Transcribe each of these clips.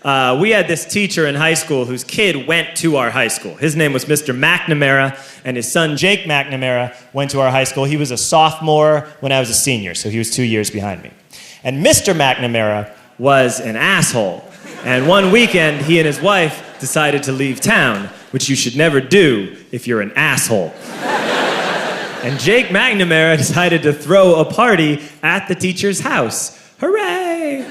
We had this teacher in high school whose kid went to our high school. His name was Mr. McNamara, and his son, Jake McNamara, went to our high school. He was a sophomore when I was a senior, so he was 2 years behind me. And Mr. McNamara was an asshole. And one weekend, he and his wife decided to leave town, which you should never do if you're an asshole. And Jake McNamara decided to throw a party at the teacher's house. Hooray!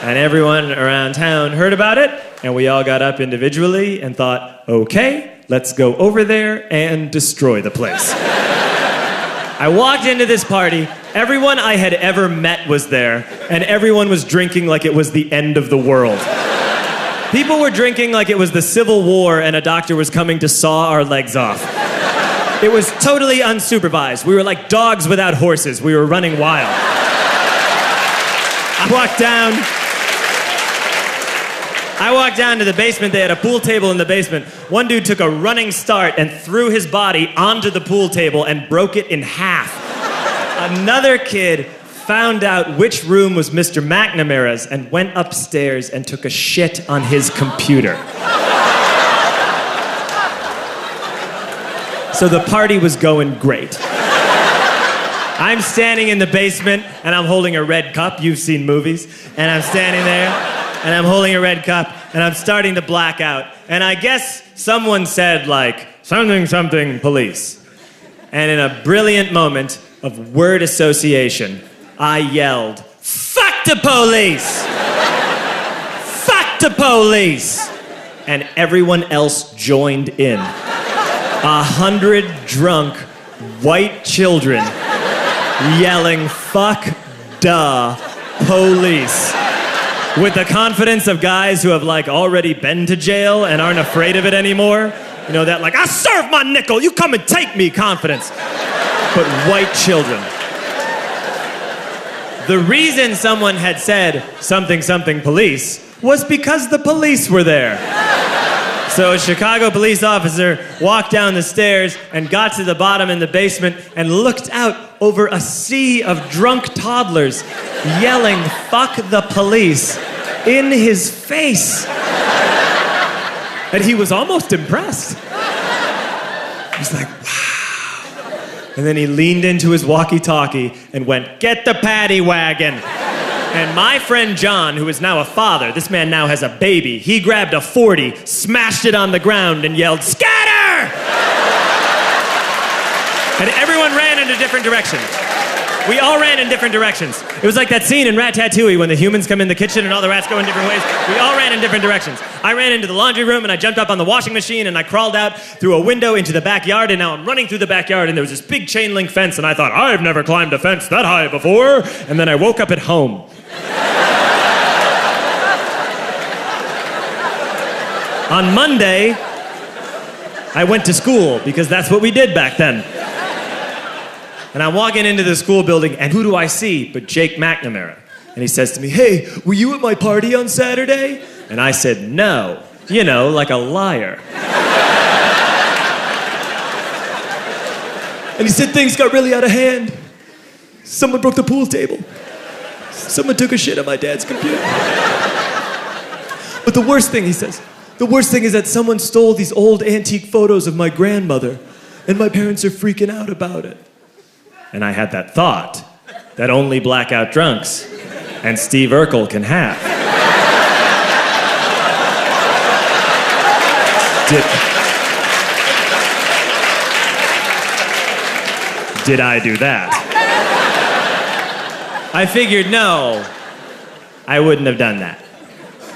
And everyone around town heard about it, and we all got up individually and thought, okay, let's go over there and destroy the place. I walked into this party, everyone I had ever met was there, and everyone was drinking like it was the end of the world. People were drinking like it was the Civil War and a doctor was coming to saw our legs off. It was totally unsupervised. We were like dogs without horses. We were running wild. I walked down to the basement. They had a pool table in the basement. One dude took a running start and threw his body onto the pool table and broke it in half. Another kid found out which room was Mr. McNamara's and went upstairs and took a shit on his computer. So the party was going great. I'm standing in the basement and I'm holding a red cup. You've seen movies. And I'm standing there and I'm holding a red cup and I'm starting to black out. And I guess someone said like, something, something, police. And in a brilliant moment of word association, I yelled, fuck the police! Fuck the police! And everyone else joined in. 100 drunk white children yelling, fuck the police. With the confidence of guys who have like already been to jail and aren't afraid of it anymore. You know, that like, I serve my nickel, you come and take me confidence. But white children. The reason someone had said something, something police was because the police were there. So a Chicago police officer walked down the stairs and got to the bottom in the basement and looked out over a sea of drunk toddlers yelling, fuck the police, in his face. And he was almost impressed. He was like, wow. And then he leaned into his walkie-talkie and went, get the paddy wagon. And my friend John, who is now a father, this man now has a baby, he grabbed a 40, smashed it on the ground, and yelled, scatter! And everyone ran in a different direction. We all ran in different directions. It was like that scene in Ratatouille when the humans come in the kitchen and all the rats go in different ways. We all ran in different directions. I ran into the laundry room and I jumped up on the washing machine and I crawled out through a window into the backyard, and now I'm running through the backyard and there was this big chain link fence and I thought, I've never climbed a fence that high before. And then I woke up at home. On Monday, I went to school because that's what we did back then. And I'm walking into the school building, and who do I see but Jake McNamara? And he says to me, hey, were you at my party on Saturday? And I said, no. You know, like a liar. And he said, things got really out of hand. Someone broke the pool table. Someone took a shit on my dad's computer. But the worst thing, he says, the worst thing is that someone stole these old antique photos of my grandmother, and my parents are freaking out about it. And I had that thought that only blackout drunks and Steve Urkel can have. Did I do that? I figured, no, I wouldn't have done that.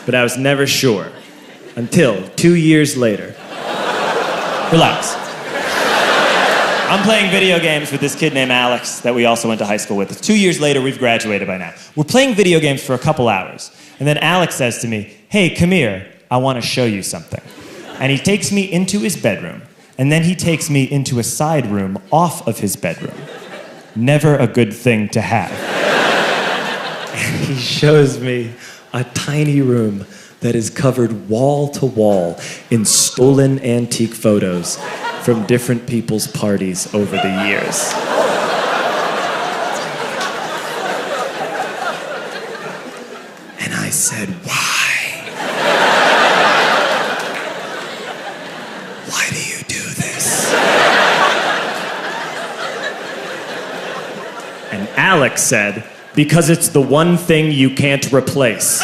But I was never sure until 2 years later. Relax. I'm playing video games with this kid named Alex that we also went to high school with. 2 years later, we've graduated by now. We're playing video games for a couple hours. And then Alex says to me, hey, come here, I want to show you something. And he takes me into his bedroom. And then he takes me into a side room off of his bedroom. Never a good thing to have. And he shows me a tiny room that is covered wall to wall in stolen antique photos from different people's parties over the years. And I said, why? Alex said, because it's the one thing you can't replace.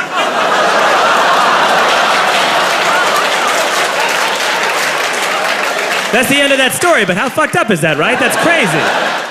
That's the end of that story, but how fucked up is that, right? That's crazy.